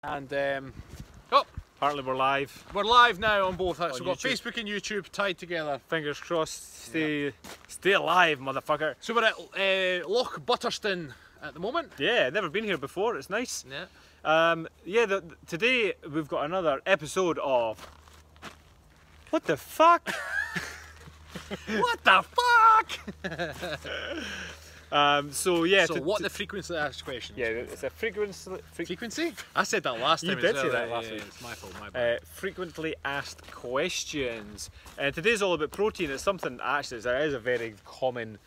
And oh, apparently we're live. we're live now on both. So we've got YouTube. Facebook and YouTube tied together. Fingers crossed. Stay alive, motherfucker. So we're at Loch Butterston at the moment. Yeah, never been here before. It's nice. Yeah. Today we've got another episode of. What the fuck? What the fuck? So yeah. So what the frequency of that question? Yeah, it's a frequency. Frequency? I said that last time. You did as well. say that last week. It's my fault. My bad. Frequently asked questions. Today's all about protein. It's something actually it is a very common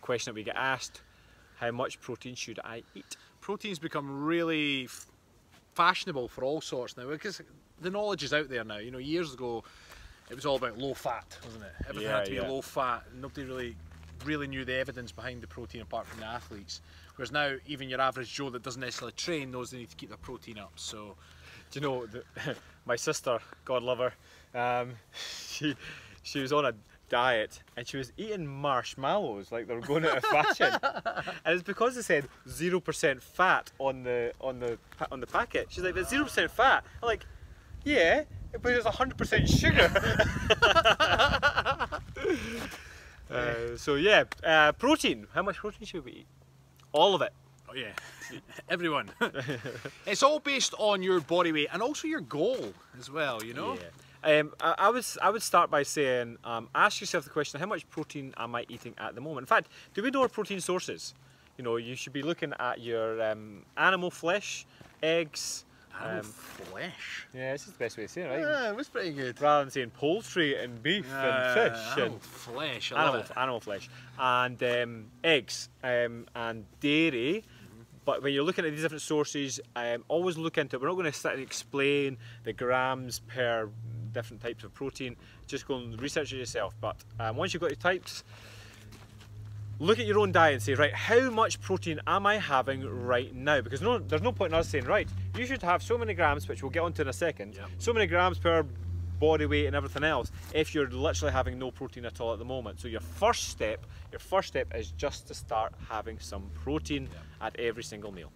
question that we get asked. How much protein should I eat? Protein's become really fashionable for all sorts now because the knowledge is out there now. You know, years ago it was all about low fat, wasn't it? Everything had to be low fat. Nobody really knew the evidence behind the protein apart from the athletes. Whereas now, even your average Joe that doesn't necessarily train knows they need to keep their protein up. So, do you know my sister, God love her, she was on a diet and she was eating marshmallows like they were going out of fashion, and it's because they said 0% fat on the packet. She's like, "There's 0% fat." I'm like, "Yeah, but it's 100% sugar." Protein. How much protein should we eat? All of it. Oh yeah, everyone. It's all based on your body weight and also your goal as well. You know. Yeah. I would start by saying, ask yourself the question: how much protein am I eating at the moment? In fact, do we know our protein sources? You know, you should be looking at your animal flesh, eggs. Animal flesh? Yeah, this is the best way to say it, right? Yeah, it was pretty good. Rather than saying poultry and beef and fish. Animal flesh, I love it. Animal flesh. And eggs and dairy. But when you're looking at these different sources, always look into it. We're not going to sit and explain the grams per different types of protein. Just go and research it yourself. But once you've got your types, look at your own diet and say, right, how much protein am I having right now? Because there's no point in us saying, right, you should have so many grams, which we'll get onto in a second, so many grams per body weight and everything else, if you're literally having no protein at all at the moment. So your first step is just to start having some protein at every single meal.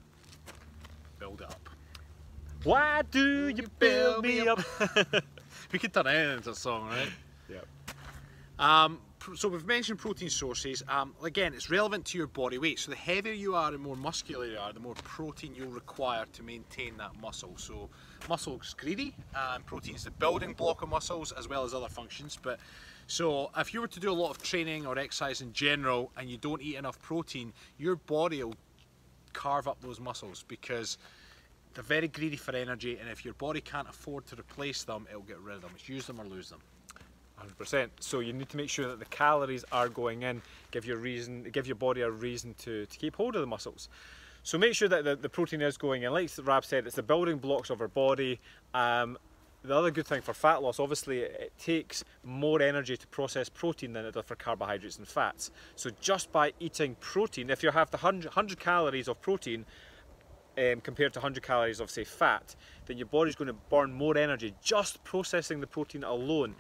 Build it up. Why do you build me up? We could turn it into a song, right? Yeah. So we've mentioned protein sources. Again, it's relevant to your body weight. So the heavier you are and more muscular you are, the more protein you'll require to maintain that muscle. So muscle's greedy, and protein is the building block of muscles as well as other functions. So if you were to do a lot of training or exercise in general and you don't eat enough protein, your body will carve up those muscles because they're very greedy for energy, and if your body can't afford to replace them, it'll get rid of them. It's use them or lose them. 100%. So you need to make sure that the calories are going in, give your body a reason to keep hold of the muscles. So make sure that the protein is going in. Like Rab said, it's the building blocks of our body. The other good thing for fat loss, obviously, it takes more energy to process protein than it does for carbohydrates and fats. So just by eating protein, if you have the 100 calories of protein compared to 100 calories of, say, fat, then your body's going to burn more energy just processing the protein alone.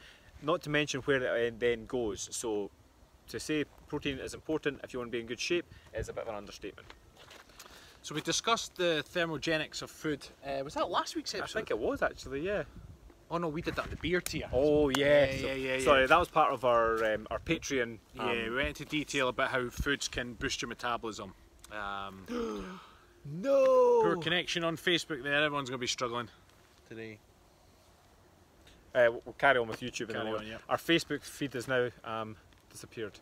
Not to mention where it then goes. So to say protein is important if you want to be in good shape is a bit of an understatement. So we discussed the thermogenics of food. Was that last week's episode? I think it was actually, yeah. Oh no, we did that in the beer tier. Oh yeah. Yeah. Sorry, that was part of our Patreon. Yeah, we went into detail about how foods can boost your metabolism. No! Poor connection on Facebook there, everyone's going to be struggling today. We'll carry on with YouTube. Yeah. Our Facebook feed is now disappeared.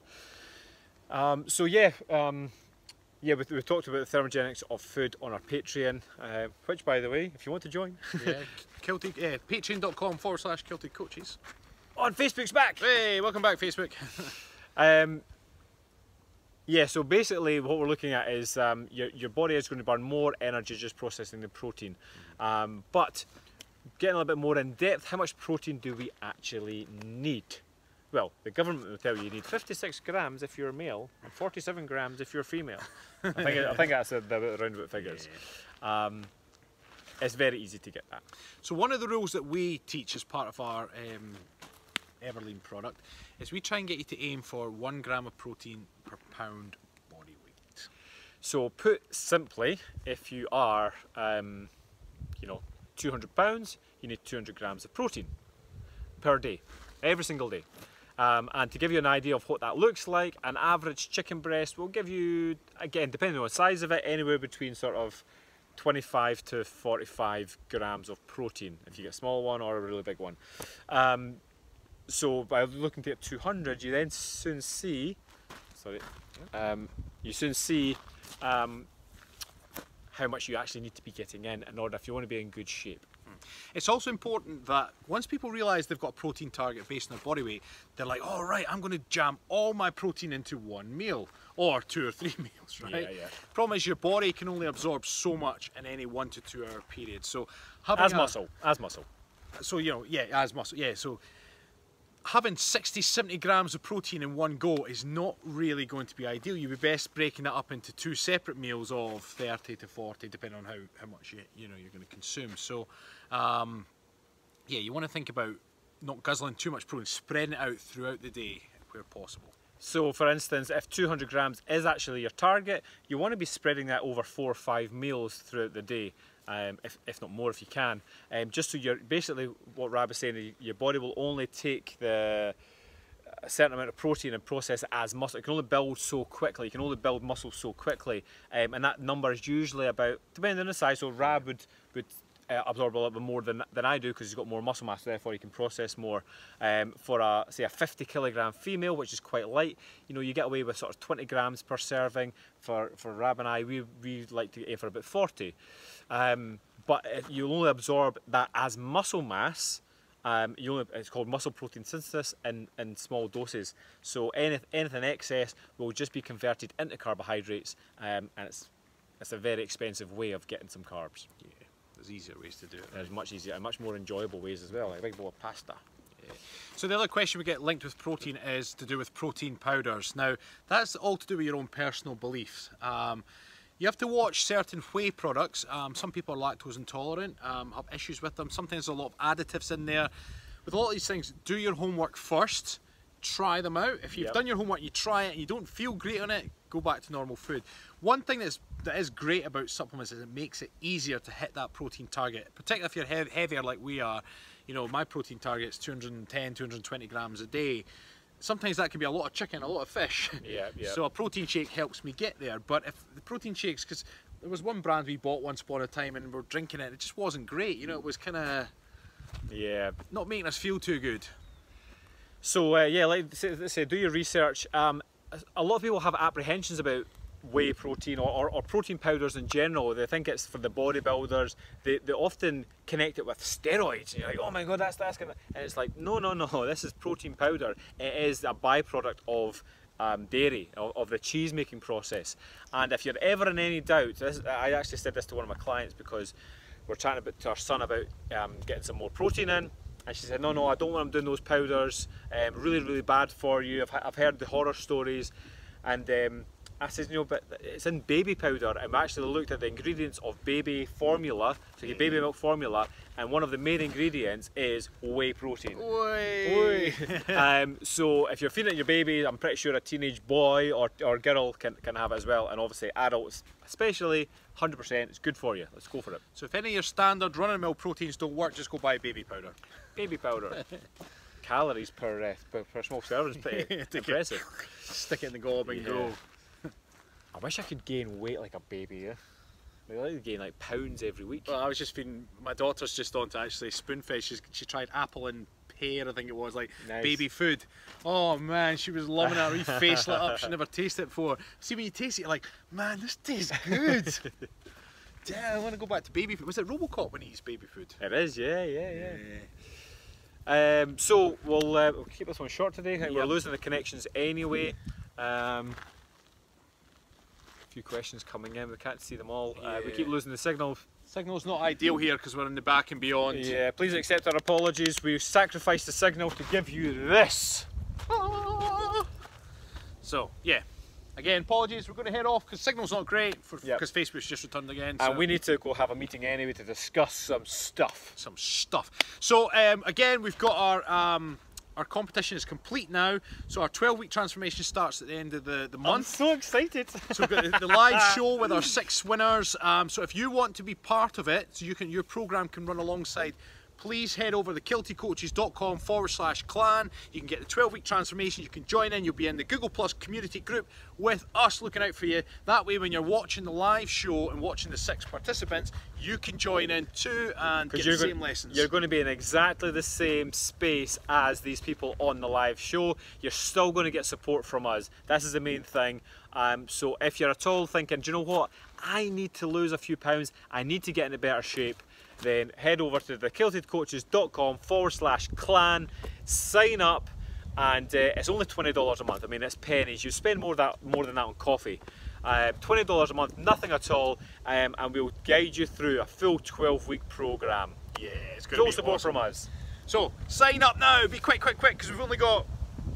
We've talked about the thermogenics of food on our Patreon, which, by the way, if you want to join, Kilted, patreon.com/Kilted Coaches. On Facebook's back. Hey, welcome back, Facebook. So basically what we're looking at is your body is going to burn more energy just processing the protein, but getting a little bit more in depth, how much protein do we actually need? Well, the government will tell you need 56 grams if you're male and 47 grams if you're female. I think that's the roundabout figures. Yeah. It's very easy to get that. So one of the rules that we teach as part of our Everlean product is we try and get you to aim for 1 gram of protein per pound body weight. So put simply, if you are 200 pounds, you need 200 grams of protein per day, every single day. And to give you an idea of what that looks like, an average chicken breast will give you, again, depending on the size of it, anywhere between sort of 25 to 45 grams of protein if you get a small one or a really big one. So by looking at 200, you then soon see, you soon see how much you actually need to be getting in order if you want to be in good shape. It's also important that once people realise they've got a protein target based on their body weight, they're like, all right, I'm going to jam all my protein into one meal or 2 or 3 meals, right? Yeah. Problem is your body can only absorb so much in any 1 to 2 hour period. So as muscle. So, you know, yeah, as muscle, yeah. So having 60, 70 grams of protein in one go is not really going to be ideal. You'd be best breaking it up into 2 separate meals of 30 to 40, depending on how much you're going to consume. So, yeah, you want to think about not guzzling too much protein, spreading it out throughout the day where possible. So for instance, if 200 grams is actually your target, you want to be spreading that over 4 or 5 meals throughout the day, if not more if you can. Just so you're, basically what Rab is saying, your body will only take a certain amount of protein and process it as muscle. It can only build so quickly, you can only build muscle so quickly, and that number is usually about, depending on the size, so Rab would absorb a little bit more than I do because he's got more muscle mass, therefore he can process more. For say a 50 kilogram female, which is quite light, you know, you get away with sort of 20 grams per serving. For Rab and I, we like to aim for about 40. But if you only absorb that as muscle mass, it's called muscle protein synthesis in small doses. So anything excess will just be converted into carbohydrates, and it's a very expensive way of getting some carbs. Yeah. There's easier ways to do it. There's much easier and much more enjoyable ways as well, like a big bowl of pasta. Yeah. So the other question we get linked with protein is to do with protein powders. Now, that's all to do with your own personal beliefs. You have to watch certain whey products. Some people are lactose intolerant, have issues with them. Sometimes there's a lot of additives in there. With a lot of these things, do your homework first. Try them out. If you've done your homework, you try it and you don't feel great on it, go back to normal food. One thing that is great about supplements is it makes it easier to hit that protein target, particularly if you're heavier like we are. You know, my protein target is 210, 220 grams a day. Sometimes that can be a lot of chicken, a lot of fish. Yeah. So a protein shake helps me get there. But if the protein shakes, because there was one brand we bought once upon a time and we're drinking it, it just wasn't great. You know, it was kind of not making us feel too good. So yeah, like they say, do your research. A lot of people have apprehensions about whey protein or protein powders in general. They think it's for the bodybuilders. They often connect it with steroids. You're like, oh my god, that's gonna, and it's like, no, this is protein powder. It is a byproduct of dairy, of the cheese making process. And if you're ever in any doubt, I actually said this to one of my clients because we're chatting to our son about getting some more protein in. And she said, no, I don't want them doing those powders, really bad for you. I've heard the horror stories. And I said, you know, but it's in baby powder. And we actually looked at the ingredients of baby formula, so your baby milk formula, and one of the main ingredients is whey protein. Whey! So if you're feeding it your baby, I'm pretty sure a teenage boy or girl can have it as well. And obviously adults especially, 100%, it's good for you. Let's go for it. So if any of your standard run-of-the-mill proteins don't work, just go buy baby powder. Baby powder. Calories per small serving is pretty impressive. Stick it in the gob and go. I wish I could gain weight like a baby, yeah? I like to gain like pounds every week. Well, I was just feeding, my daughter's just on to actually spoon fed. She tried apple and pear, I think it was, like baby food. Oh man, she was loving it. Her wee face lit up. She never tasted it before. See, when you taste it, you're like, man, this tastes good. Damn, I want to go back to baby food. Was it Robocop when he eats baby food? It is, yeah. So we'll keep this one short today. We're losing the connections anyway. A few questions coming in, we can't see them all. We keep losing the signal. Signal's not ideal here because we're in the back and beyond. Yeah, please accept our apologies. We've sacrificed the signal to give you this. So, yeah. Again, apologies, we're going to head off because signal's not great because Facebook's just returned again. So. And we need to go have a meeting anyway to discuss some stuff. So, again, we've got our our competition is complete now. So our 12-week transformation starts at the end of the month. I'm so excited. So we've got the live show with our 6 winners. So if you want to be part of it, so your program can run alongside, please head over to kiltedcoaches.com/clan. You can get the 12-week transformation. You can join in. You'll be in the Google Plus community group with us looking out for you. That way, when you're watching the live show and watching the 6 participants, you can join in too and get the same lessons. You're going to be in exactly the same space as these people on the live show. You're still going to get support from us. This is the main thing. So if you're at all thinking, do you know what? I need to lose a few pounds. I need to get into better shape. Then head over to the kiltedcoaches.com/clan, sign up, and it's only $20 a month. I mean, it's pennies. You spend more than that on coffee. $20 a month, nothing at all, and we'll guide you through a full 12-week program. Yeah, it's going to be full support awesome from us. So sign up now. Be quick, because we've only got.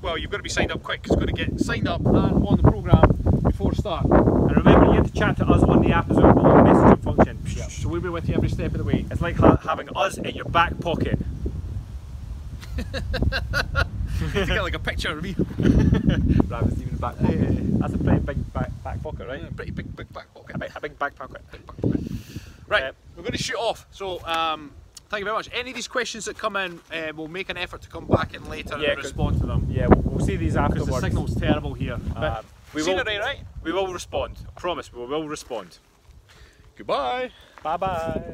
Well, you've got to be signed up quick because we've got to get signed up and on the program before start. And remember, you have to chat to us on the app as well, below messaging function. Yep. So we'll be with you every step of the way. It's like having us in your back pocket. To get like a picture of me. Rabbit's even back pocket. That's a pretty big back pocket, right? Yeah, pretty big back pocket. A big back pocket. Right, we're going to shoot off. So thank you very much. Any of these questions that come in, we'll make an effort to come back in later and respond to them. Yeah, we'll see these afterwards. Because the signal's terrible here. Scenery, right? We will respond. I promise, we will respond. Goodbye. Bye bye.